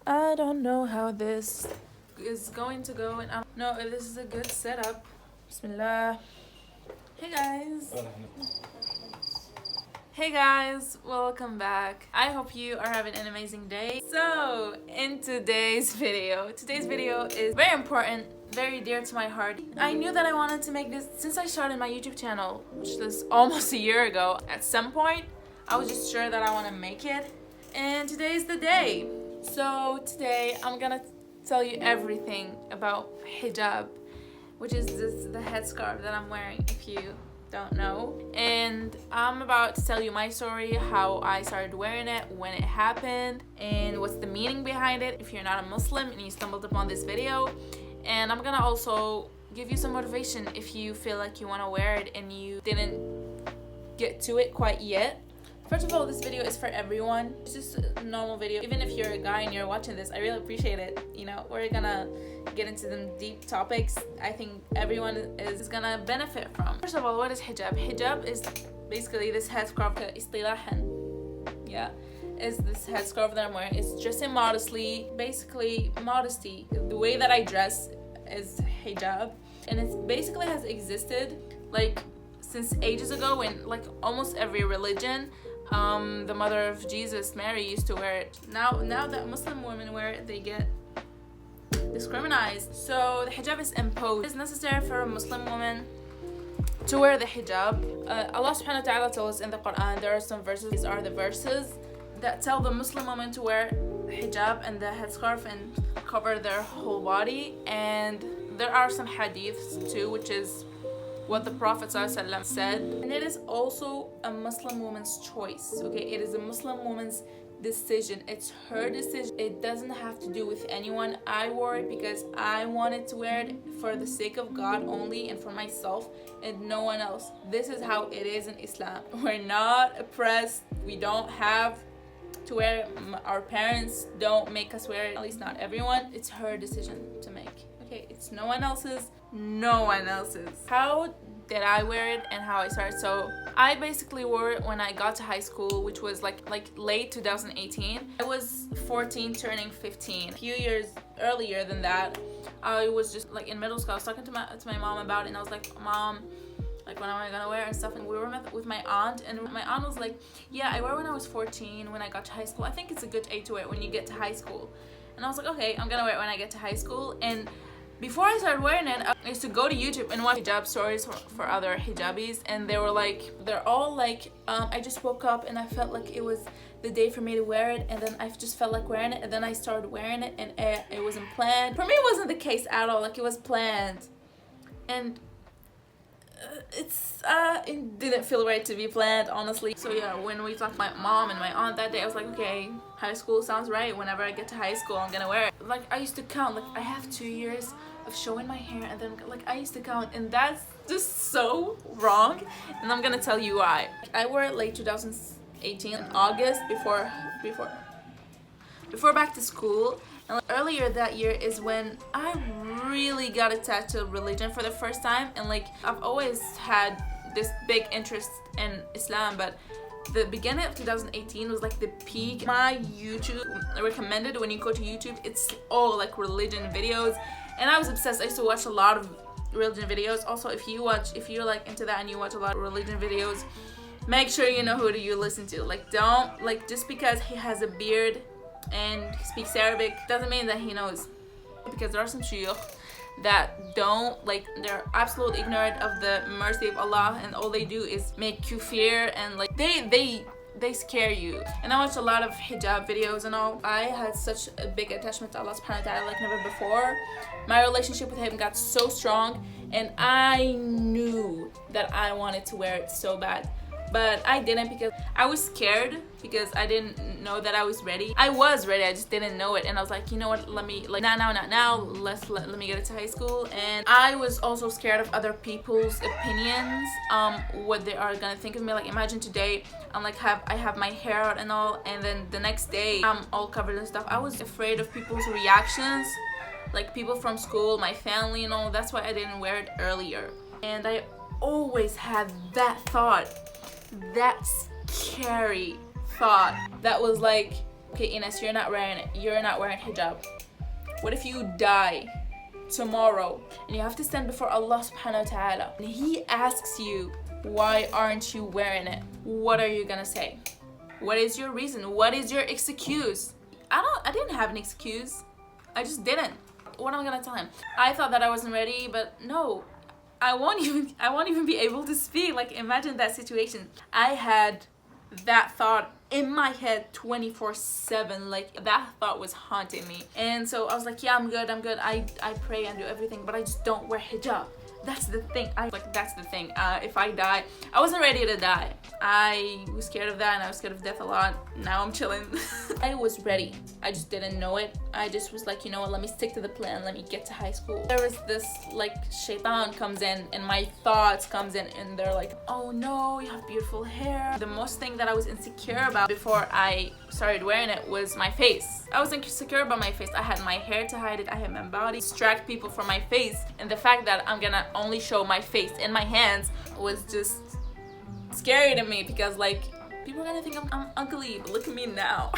I don't know how this is going to go, and I don't know if this is a good setup. Bismillah. Hey guys. Hey guys, welcome back. I hope you are having an amazing day. So, in today's video is very important, very dear to my heart. I knew that I wanted to make this since I started my YouTube channel, which was almost a year ago. At some point, I was just sure that I want to make it, and today's the day. So today I'm gonna tell you everything about hijab, which is the headscarf that I'm wearing, if you don't know. And I'm about to tell you my story, how I started wearing it, when it happened, and what's the meaning behind it if you're not a Muslim and you stumbled upon this video. And I'm gonna also give you some motivation if you feel like you want to wear it and you didn't get to it quite yet. First of all, this video is for everyone. It's just a normal video. Even if you're a guy and you're watching this, I really appreciate it. You know, we're gonna get into them deep topics I think everyone is gonna benefit from. First of all, what is hijab? Hijab is basically this headscarf, yeah, is this headscarf that I'm wearing. It's dressing modestly, basically modesty. The way that I dress is hijab, and it basically has existed like since ages ago, when like almost every religion, the mother of Jesus, Mary, used to wear it. Now that Muslim women wear it, they get discriminated. So the hijab is imposed. It's necessary for a Muslim woman to wear the hijab. Allah subhanahu wa ta'ala tells us in the Quran, there are some verses. These are the verses that tell the Muslim woman to wear hijab and the headscarf and cover their whole body. And there are some hadiths too, which is what the Prophet ﷺ said. And it is also a Muslim woman's choice, okay? It is a Muslim woman's decision. It's her decision. It doesn't have to do with anyone. I wore it because I wanted to wear it for the sake of God only and for myself and no one else. This is how it is in Islam. We're not oppressed. We don't have to wear it. Our parents don't make us wear it, at least not everyone. It's her decision to make. Okay, it's no one else's. How did I wear it and how I started? So I basically wore it when I got to high school, which was like late 2018. I was 14 turning 15. A few years earlier than that, I was just like in middle school. I was talking to my mom about it, and I was like, Mom, like, when am I gonna wear it and stuff? And we were with my aunt, and my aunt was like, yeah, I wore it when I was 14 when I got to high school. I think it's a good age to wear it when you get to high school. And I was like, okay, I'm gonna wear it when I get to high school. And before I started wearing it, I used to go to YouTube and watch hijab stories for other hijabis, and they're all like, I just woke up and I felt like it was the day for me to wear it, and then I just felt like wearing it, and then I started wearing it, and it wasn't planned. For me, it wasn't the case at all. Like, it was planned, and it didn't feel right to be planned, honestly. So yeah, when we talked to my mom and my aunt that day, I was like, okay, high school sounds right. Whenever I get to high school, I'm gonna wear it. Like, I used to count, like, I have 2 years of showing my hair, and then like I used to count, and that's just so wrong, and I'm gonna tell you why. I wore it late 2018 in August, before back to school. And earlier that year is when I really got attached to religion for the first time, and like I've always had this big interest in Islam, but the beginning of 2018 was like the peak. My YouTube recommended, when you go to YouTube, it's all like religion videos, and I was obsessed. I used to watch a lot of religion videos. Also, if you're like into that and you watch a lot of religion videos, make sure you know who do you listen to. Like, don't, like, just because he has a beard and he speaks Arabic doesn't mean that he knows, because there are some shuyukh that don't, like, they're absolutely ignorant of the mercy of Allah, and all they do is make you fear, and like they scare you. And I watched a lot of hijab videos and all. I had such a big attachment to Allah subhanahu wa ta'ala like never before. My relationship with him got so strong, and I knew that I wanted to wear it so bad, but I didn't, because I was scared, because I didn't know that I was ready. I was ready, I just didn't know it, and I was like, you know what, let me, like, not now, let me get it to high school. And I was also scared of other people's opinions, what they are gonna think of me. Like, imagine today, I'm like, I have my hair out and all, and then the next day I'm all covered in stuff. I was afraid of people's reactions, like people from school, my family and all. That's why I didn't wear it earlier. And I always had that thought, that scary thought that was like, Okay, Ines, you're not wearing it. You're not wearing hijab. What if you die tomorrow and you have to stand before Allah subhanahu wa ta'ala and He asks you, why aren't you wearing it? What are you gonna say? What is your reason? What is your excuse? I didn't have an excuse. I just didn't. What am I gonna tell him? I thought that I wasn't ready, but no. I won't even be able to speak. Like, imagine that situation. I had that thought in my head 24/7. Like, that thought was haunting me. And so I was like, yeah, I'm good. I pray and do everything, but I just don't wear hijab. That's the thing. That's the thing. If I die, I wasn't ready to die. I was scared of that, and I was scared of death a lot. Now I'm chilling. I was ready. I just didn't know it. I just was like, you know what, let me stick to the plan. Let me get to high school. There was this, like, shaitan comes in, and my thoughts comes in, and they're like, oh no, you have beautiful hair. The most thing that I was insecure about before I started wearing it was my face. I was insecure about my face. I had my hair to hide it. I had my body to distract people from my face. And the fact that I'm gonna only show my face and my hands was just scary to me, because like, people are gonna think I'm ugly, but look at me now.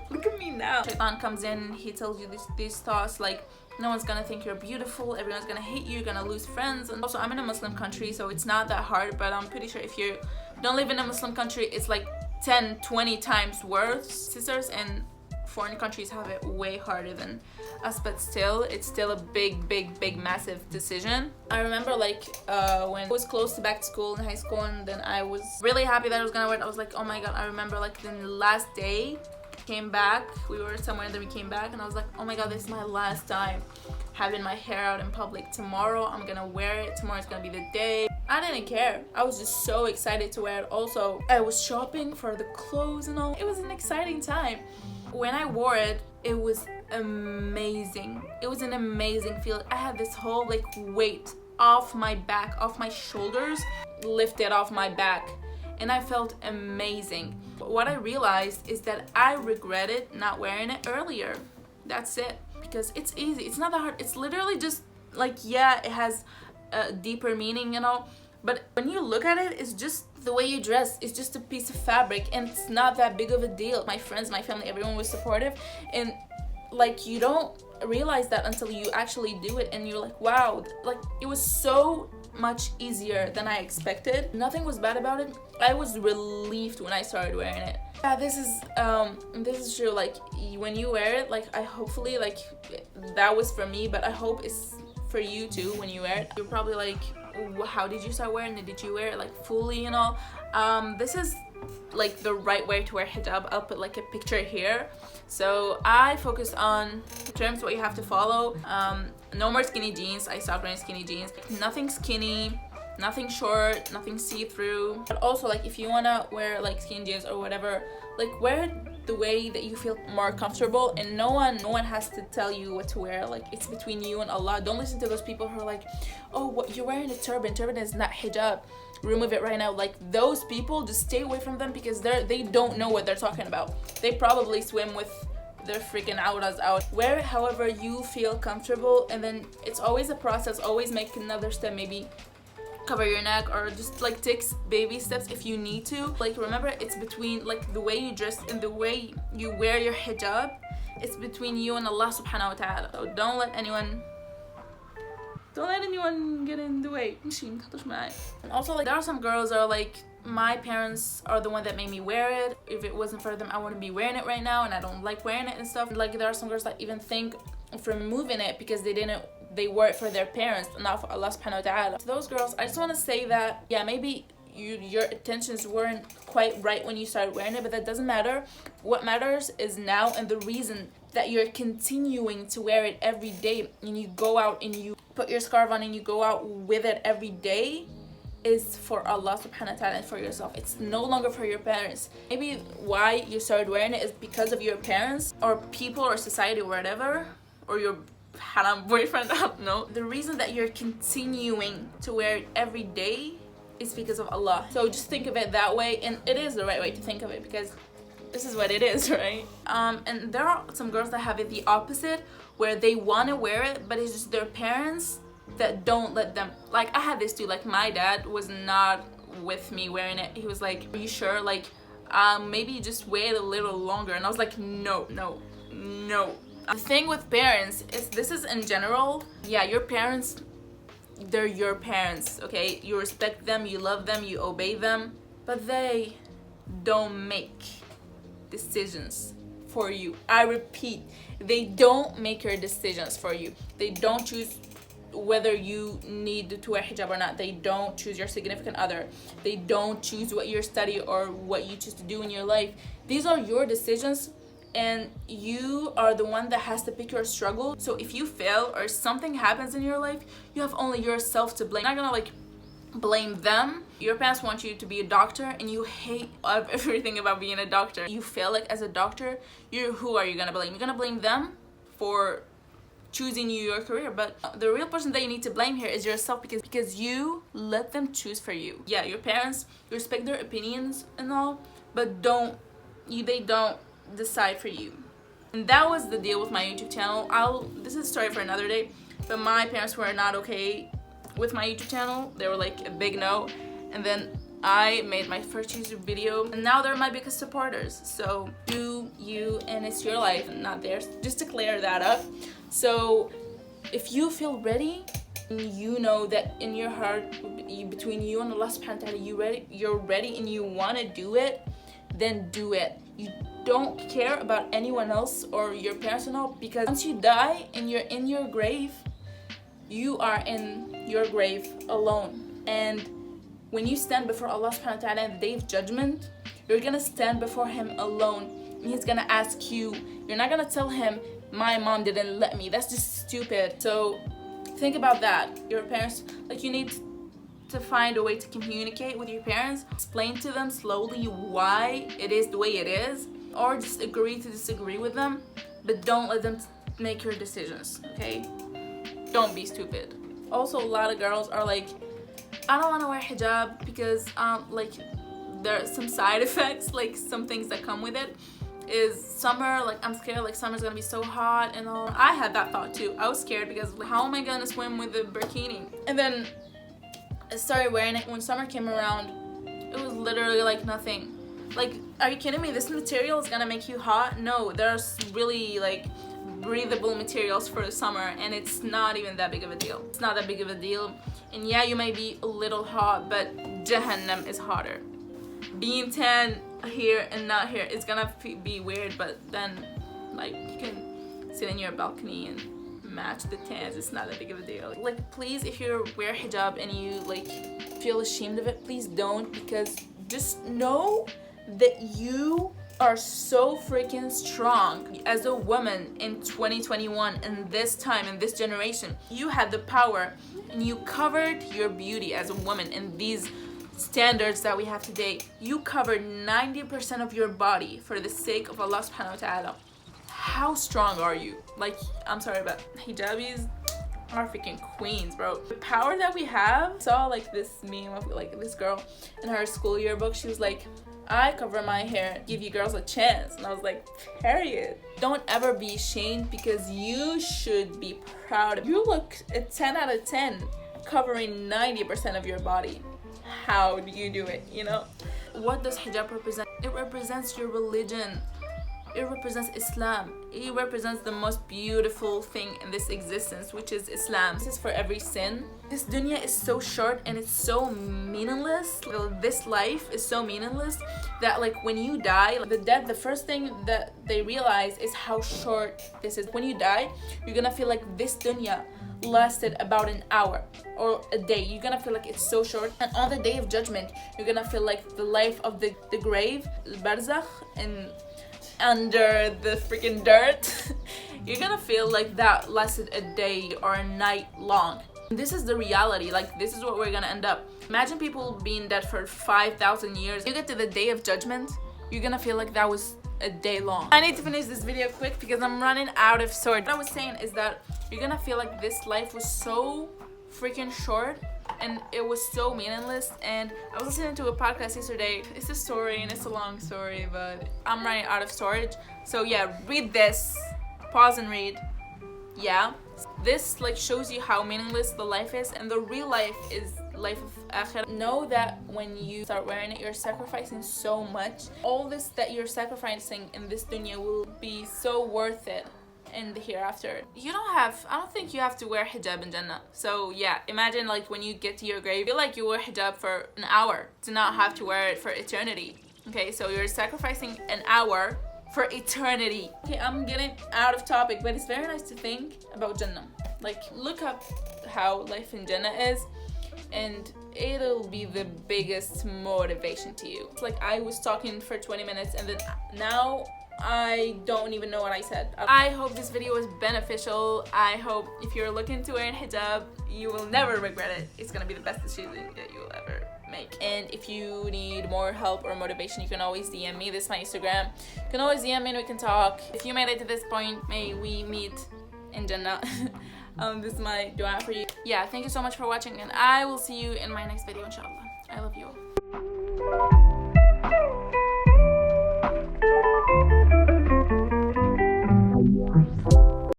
Look at me now. Shaitan comes in, he tells you these thoughts like, no one's gonna think you're beautiful, everyone's gonna hate you, you're gonna lose friends. And also, I'm in a Muslim country, so it's not that hard, but I'm pretty sure if you don't live in a Muslim country, it's like 10-20 times worse. Sisters in foreign countries have it way harder than us, but still, it's still a big massive decision. I remember like when I was close to back to school in high school, and then I was really happy that I was gonna wear it. I was like, oh my god. I remember like the last day, came back, we were somewhere and then we came back, and I was like, oh my god, this is my last time having my hair out in public. Tomorrow I'm gonna wear it. Tomorrow's gonna be the day. I didn't care. I was just so excited to wear it. Also, I was shopping for the clothes and all. It was an exciting time. When I wore it, it was amazing. It was an amazing feeling. I had this whole like weight off my back, off my shoulders, lifted off my back, and I felt amazing. But what I realized is that I regretted not wearing it earlier. That's it. Because it's easy. It's not that hard. It's literally just like, yeah, it has a deeper meaning, you know, but when you look at it, it's just the way you dress. It's just a piece of fabric, and it's not that big of a deal. My friends, my family, everyone was supportive, and like, you don't realize that until you actually do it, and you're like, wow, like, it was so much easier than I expected. Nothing was bad about it. I was relieved when I started wearing it. Yeah, this is true. Like, when you wear it, like, I hopefully, like, that was for me, but I hope it's for you too. When you wear it, you're probably like, how did you start wearing it? Did you wear it like fully, you know? This is like the right way to wear hijab. I'll put like a picture here. So I focus on terms what you have to follow. No more skinny jeans. I stopped wearing skinny jeans. Nothing skinny, nothing short, nothing see-through. But also, like, if you wanna wear like skinny jeans or whatever, like, wear it the way that you feel more comfortable, and no one has to tell you what to wear. Like, it's between you and Allah. Don't listen to those people who are like, oh, what, you're wearing a turban is not hijab, remove it right now. Like, those people, just stay away from them, because they don't know what they're talking about. They probably swim with their freaking auras out. Wear it however you feel comfortable, and then it's always a process. Always make another step, maybe cover your neck, or just like take baby steps if you need to. Like, remember, it's between like the way you dress and the way you wear your hijab. It's between you and Allah subhanahu wa ta'ala. So don't let anyone get in the way. And also, like, there are some girls that are like, my parents are the one that made me wear it. If it wasn't for them, I wouldn't be wearing it right now, and I don't like wearing it and stuff. Like, there are some girls that even think of removing it because they wore it for their parents, not for Allah subhanahu wa ta'ala. To those girls, I just want to say that, yeah, maybe your intentions weren't quite right when you started wearing it, but that doesn't matter. What matters is now, and the reason that you're continuing to wear it every day, and you go out and you put your scarf on and you go out with it every day, is for Allah subhanahu wa ta'ala and for yourself. It's no longer for your parents. Maybe why you started wearing it is because of your parents or people or society or whatever, or your haram boyfriend, I don't know. The reason that you're continuing to wear it every day is because of Allah. So just think of it that way, and it is the right way to think of it, because this is what it is, right? And there are some girls that have it the opposite, where they want to wear it, but it's just their parents that don't let them. Like, I had this too. Like, my dad was not with me wearing it. He was like, are you sure? Like, maybe just wait a little longer. And I was like, no, no, no. The thing with parents is, this is in general, yeah, your parents, they're your parents, okay? You respect them, you love them, you obey them, but they don't make decisions for you. I repeat, they don't make your decisions for you. They don't choose whether you need to wear hijab or not. They don't choose your significant other. They don't choose what you study or what you choose to do in your life. These are your decisions, and you are the one that has to pick your struggle. So if you fail or something happens in your life, you have only yourself to blame. You're not gonna like blame them. Your parents want you to be a doctor and you hate everything about being a doctor. You fail like as a doctor, who are you gonna blame? You're gonna blame them for choosing you your career, but the real person that you need to blame here is yourself, because you let them choose for you. Yeah, your parents, you respect their opinions and all, but they don't decide for you. And that was the deal with my YouTube channel. This is a story for another day, but my parents were not okay with my YouTube channel. They were like a big no, and then I made my first YouTube video, and now they're my biggest supporters. So do you, and it's your life, not theirs. Just to clear that up. So if you feel ready, and you know that in your heart, between you and Allah subhanahu wa ta'ala, you're ready and you want to do it, then do it. You don't care about anyone else or your parents and all, because once you die and you're in your grave, you are in your grave alone. And when you stand before Allah subhanahu wa ta'ala in the day of judgment, you're gonna stand before Him alone, and He's gonna ask you. You're not gonna tell Him, my mom didn't let me. That's just stupid. So think about that. Your parents, like, you need to find a way to communicate with your parents. Explain to them slowly why it is the way it is, or just agree to disagree with them, but don't let them make your decisions, okay? Don't be stupid. Also, a lot of girls are like, I don't want to wear hijab because like there are some side effects, like some things that come with it. Is summer, like I'm scared like summer's gonna be so hot and all. I had that thought too. I was scared because like, how am I gonna swim with a bikini? And then I started wearing it. When summer came around, it was literally like nothing. Like, are you kidding me? This material is gonna make you hot? No, there's really like breathable materials for the summer, and it's not even that big of a deal. It's not that big of a deal. And yeah, you may be a little hot, but Jahannam is hotter. Being tan here and not here, it's gonna be weird, but then like you can sit in your balcony and match the tans. It's not that big of a deal. Like, please, if you wear hijab and you like feel ashamed of it, please don't, because just know that you are so freaking strong as a woman in 2021, in this time, in this generation. You had the power and you covered your beauty as a woman in these standards that we have today. You covered 90% of your body for the sake of Allah subhanahu wa ta'ala. How strong are you? Like, I'm sorry, but hijabis are freaking queens, bro. The power that we have. Saw like this meme of like this girl in her school yearbook. She was like, I cover my hair, give you girls a chance. And I was like, period. Don't ever be ashamed, because you should be proud. You look a 10 out of 10 covering 90% of your body. How do you do it, you know? What does hijab represent? It represents your religion. It represents Islam. It represents the most beautiful thing in this existence, which is Islam. This is for every sin. This dunya is so short and it's so meaningless. This life is so meaningless that like when you die, the dead, the first thing that they realize is how short this is. When you die, you're gonna feel like this dunya lasted about an hour or a day. You're gonna feel like it's so short. And on the day of judgment, you're gonna feel like the life of the grave, barzakh, and under the freaking dirt. You're gonna feel like that lasted a day or a night long. This is the reality. Like, this is what we're gonna end up. Imagine people being dead for 5,000 years. You get to the day of judgment, you're gonna feel like that was a day long. I need to finish this video quick because I'm running out of sword. What I was saying is that you're gonna feel like this life was so freaking short and it was so meaningless. And I was listening to a podcast yesterday. It's a story and it's a long story, but I'm running out of storage. So yeah, read this. Pause and read. Yeah. This like shows you how meaningless the life is, and the real life is life of akhirah. Know that when you start wearing it, you're sacrificing so much. All this that you're sacrificing in this dunya will be so worth it in the hereafter. I don't think you have to wear hijab in Jannah. So yeah, imagine like when you get to your grave, feel like you wear hijab for an hour to not have to wear it for eternity. Okay, so you're sacrificing an hour for eternity. Okay, I'm getting out of topic, but it's very nice to think about Jannah. Like, look up how life in Jannah is, and it'll be the biggest motivation to you. It's like I was talking for 20 minutes and then now I don't even know what I said. I hope this video was beneficial. I hope if you're looking to wear a hijab, you will never regret it. It's gonna be the best decision that you'll ever make. And if you need more help or motivation, you can always DM me. This is my Instagram. You can always DM me and we can talk. If you made it to this point, may we meet in Jannah. This is my dua for you. Yeah, thank you so much for watching, and I will see you in my next video, inshallah. I love you all.